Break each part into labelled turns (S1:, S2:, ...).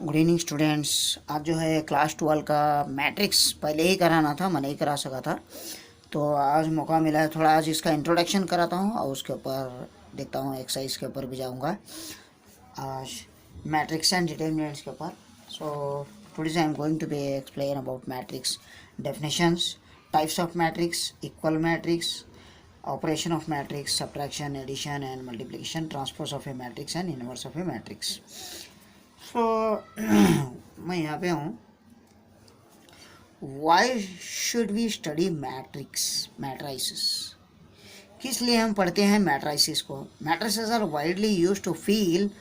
S1: Good evening students. आज जो है क्लास 12 का मैट्रिक्स पहले ही कराना था, मैं नहीं करा सका था, तो आज मौका मिला है। थोड़ा आज इसका इंट्रोडक्शन कराता हूँ और उसके ऊपर देखता हूँ, एक्सरसाइज के ऊपर भी जाऊँगा आज, मैट्रिक्स एंड डिटर्मिनेंट्स के ऊपर। So today I am going to be explain about matrix, definitions, types of matrix, equal matrix, operation of matrix, subtraction, addition and multiplication, transpose of a matrix and inverse of a matrix. So मैं यहाँ पे हूँ। Why should we study matrices? किस लिए हम पढ़ते हैं matrices को? Matrices are widely use to field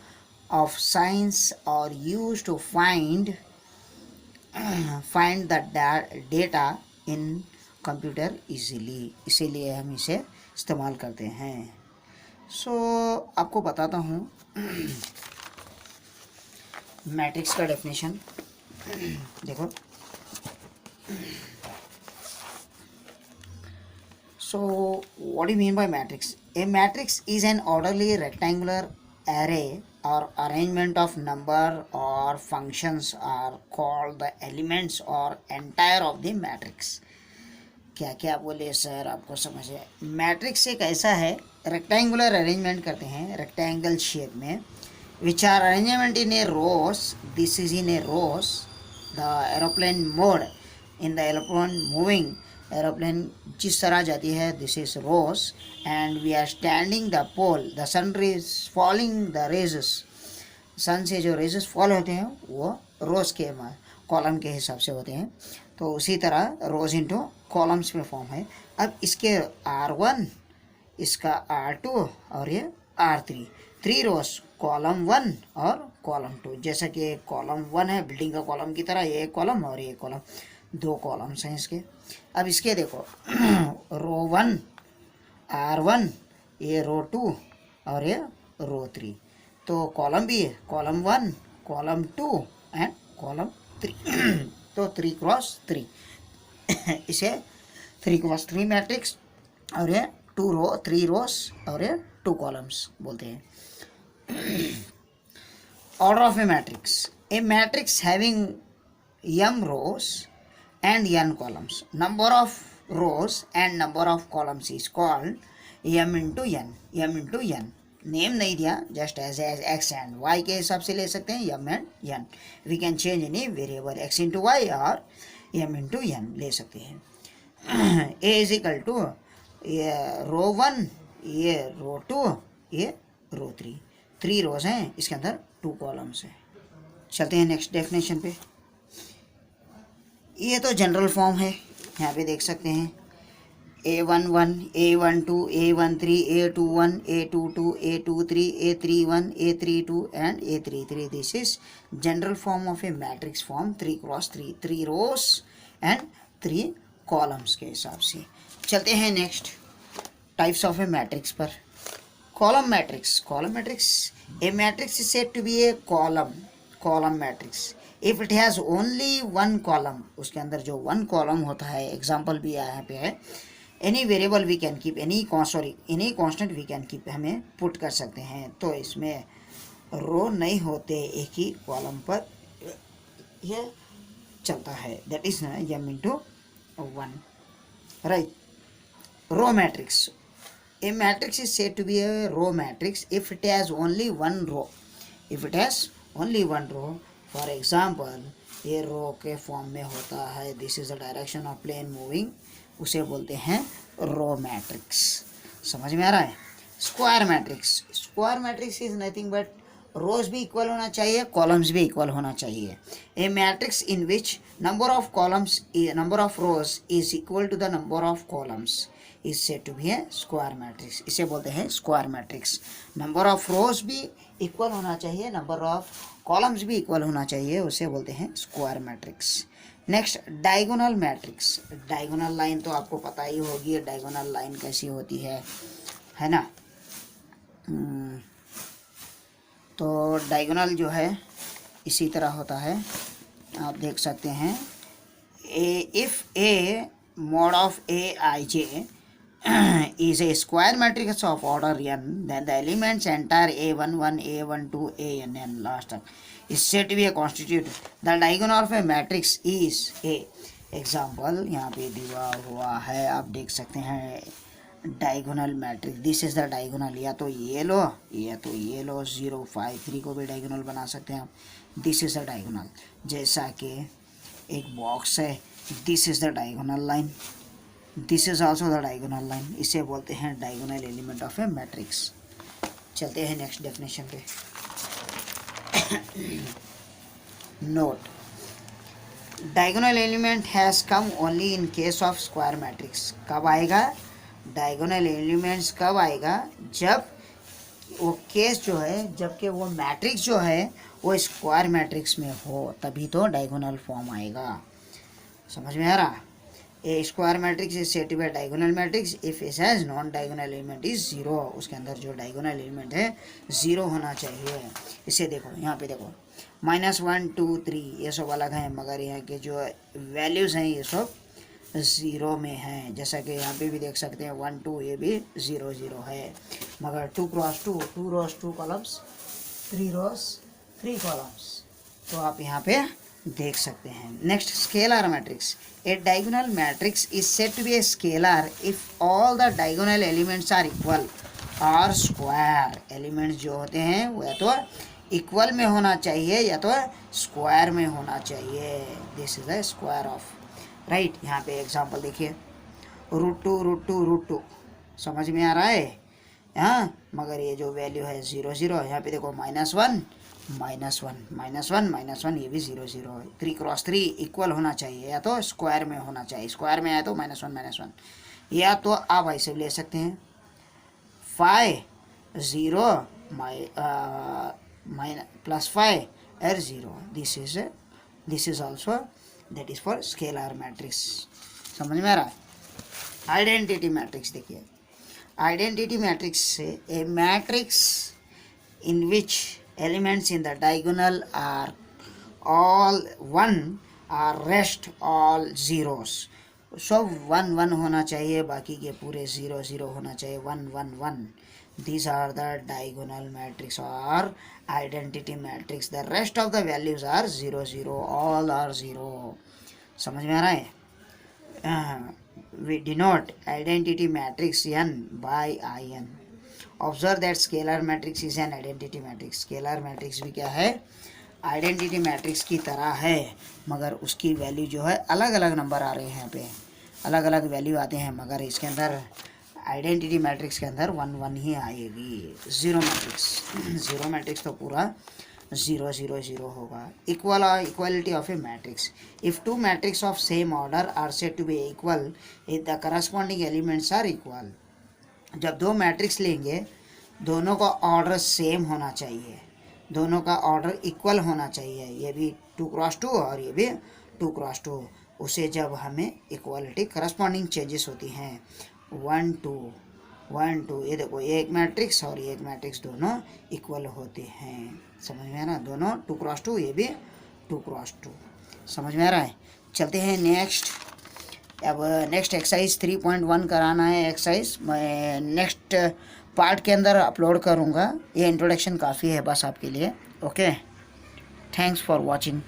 S1: of science और use to find the data in computer easily, इसीलिए हम इसे इस्तेमाल करते हैं। सो आपको बताता हूँ मैट्रिक्स का डेफिनेशन। देखो, so what do you mean by matrix? A matrix is an orderly rectangular array or arrangement of number or functions are called the elements or entire of the matrix. क्या क्या बोले sir, आपको समझे? Matrix एक ऐसा है, rectangular arrangement करते हैं रेक्टेंगल शेप में, which are arrangement in a rows. This is in a rows. The aeroplane mode, in the aeroplane moving, aeroplane जिस तरह जाती है, this is rows, and we are standing the pole, the sun is falling the raises, सन से जो raises fall होते हैं वो रोज के कॉलम के हिसाब से होते हैं। तो उसी तरह रोज इंटू कॉलम्स में फॉर्म है। अब इसके R1, इसका R2 और ये R3, 3 रोज, कॉलम 1 और कॉलम 2। जैसा कि कॉलम 1 है बिल्डिंग का कॉलम की तरह, ये कॉलम और ये कॉलम, 2 कॉलम्स हैं इसके। अब इसके देखो रो 1 R1, ये रो 2 और ये रो 3। तो कॉलम भी है, कॉलम 1, कॉलम 2 एंड कॉलम 3 तो 3 क्रॉस 3 इसे 3 क्रॉस 3 मैट्रिक्स, और ये 3 रोज और ये 2 कॉलम्स बोलते हैं। Order of a matrix having m rows and n columns. Number of rows and number of columns is called m into n. Name नहीं दिया, just as X and Y के हिसाब से ले सकते हैं, m and n. We can change any variable x into Y और m into n ले सकते हैं। a इज इक्वल टू ये रो 1, ये रो 2, ये रो 3, 3 रोज हैं, इसके अंदर 2 कॉलम्स हैं। चलते हैं नेक्स्ट डेफिनेशन पे। ये तो जनरल फॉर्म है, यहाँ पे देख सकते हैं A11, A12, A13, A21, A22, A23, A31, A32 and A33. This is general form of a matrix form, 3 cross 3, 3 rows and 3 columns के हिसाब से। चलते हैं next types of a matrix पर। Column matrix, a matrix is said to be a column matrix if it has only 1 column. उसके अंदर जो 1 column होता है, एग्जाम्पल भी यहाँ पे है, any variable we can keep, any constant we can keep, हमें पुट कर सकते हैं। तो इसमें रो नहीं होते, एक ही कॉलम पर ये चलता है, that is m into 1, right. Row matrix, a matrix is said to be a row matrix if it has only one row. For example, ये रो के फॉर्म में होता है, this is the direction of plane moving, उसे बोलते हैं row matrix. समझ में आ रहा है? Square matrix is nothing but rows भी इक्वल होना चाहिए, कॉलम्स भी इक्वल होना चाहिए। A matrix in which number of rows is equal to the number of columns is said to be a square matrix. इसे बोलते हैं square matrix. Number of rows भी इक्वल होना चाहिए, नंबर ऑफ कॉलम्स भी equal होना चाहिए, उसे बोलते हैं square matrix. Next diagonal matrix. Diagonal line तो आपको पता ही होगी, डायगोनल लाइन कैसी होती है ना? तो डायगोनल जो है इसी तरह होता है, आप देख सकते हैं। If A mod of a ij is a square matrix of order n, then the elements entire a11, a12, an last term is said to be a constitute. The diagonal of a matrix is a. Example यहाँ पे दिया हुआ है, आप देख सकते हैं diagonal matrix. This is the diagonal, या तो ये लो या तो ये लो. 0 5 3 को भी डायगोनल बना सकते हैं आप. This is the diagonal. जैसा कि एक बॉक्स है, this is the diagonal line, this is also the diagonal line. इसे बोलते हैं diagonal element of a matrix. चलते हैं नेक्स्ट डेफिनेशन पे. Note, diagonal element has come only in case of square matrix. कब आएगा डायगोनल एलिमेंट्स? कब आएगा? जब वो केस जो है, जबकि वो मैट्रिक्स जो है वो स्क्वायर मैट्रिक्स में हो, तभी तो डायगोनल फॉर्म आएगा. समझ में आ रहा? A square matrix is said to be diagonal matrix if it has non diagonal element is 0. उसके अंदर जो डायगोनल एलिमेंट है 0 होना चाहिए. इसे देखो, यहाँ पे देखो, -1 2 3 ये सब अलग हैं, मगर यहाँ के जो वैल्यूज़ हैं ये सब 0 में हैं. जैसा कि यहाँ पे भी देख सकते हैं 1 2 ये भी 0 0 है. मगर 2 cross 2 2 rows 2 columns, 3 rows 3 columns, तो आप यहाँ पे देख सकते हैं. Next, scalar matrix. A diagonal matrix is said to be a scalar if all the diagonal elements are equal और स्क्वायर. एलिमेंट्स जो होते हैं वो या तो इक्वल में होना चाहिए या तो स्क्वायर में होना चाहिए. This is the square of, right. यहाँ पे एग्जांपल देखिए, √2 समझ में आ रहा है? हाँ, मगर ये जो वैल्यू है 0 0, यहाँ पे देखो -1 -1 ये भी 0 0 है. 3 क्रॉस 3 इक्वल होना चाहिए, या तो स्क्वायर में होना चाहिए. स्क्वायर में आया तो -1 या तो आप ऐसे ले सकते हैं 5 0 +5 और 0. This is also that is for scalar matrix. समझ में आ रहा है? आइडेंटिटी मैट्रिक्स देखिए. आइडेंटिटी मैट्रिक्स से a matrix in which elements in the diagonal are all 1 और रेस्ट ऑल zeros. सब 1 1 होना चाहिए, बाकी के पूरे 0 0 होना चाहिए. 1 1 1. These are the diagonal matrix or identity matrix. The rest of the values are 0 0. All are 0. समझ में आ रहा है? We denote identity matrix n by in. Observe that scalar matrix is an identity matrix. Scalar matrix भी क्या है? Identity matrix की तरह है, मगर उसकी वैल्यू जो है अलग अलग नंबर आ रहे हैं. यहाँ पे अलग अलग वैल्यू आते हैं, मगर इसके अंदर आइडेंटिटी मैट्रिक्स के अंदर 1 1 ही आएगी. ज़ीरो मैट्रिक्स तो पूरा 0 0 0 होगा. Equality of a matrix. If 2 matrix of same order are said to be equal if the corresponding elements are equal. जब 2 मैट्रिक्स लेंगे, दोनों का ऑर्डर सेम होना चाहिए, दोनों का ऑर्डर इक्वल होना चाहिए. ये भी 2 क्रॉस 2 और ये भी 2 क्रॉस 2. उसे जब हमें इक्वालिटी करस्पॉन्डिंग चेंजेस होती हैं 1 2 1 2, ये देखो एक मैट्रिक्स और एक मैट्रिक्स दोनों इक्वल होते हैं. समझ में आ रहा है? दोनों 2 क्रॉस 2, ये भी 2 क्रॉस 2. समझ में आ रहा है? चलते हैं नेक्स्ट. अब नेक्स्ट एक्सरसाइज 3.1 कराना है. एक्सरसाइज मैं नेक्स्ट पार्ट के अंदर अपलोड करूँगा. ये इंट्रोडक्शन काफ़ी है बस आपके लिए. Okay, thanks for watching.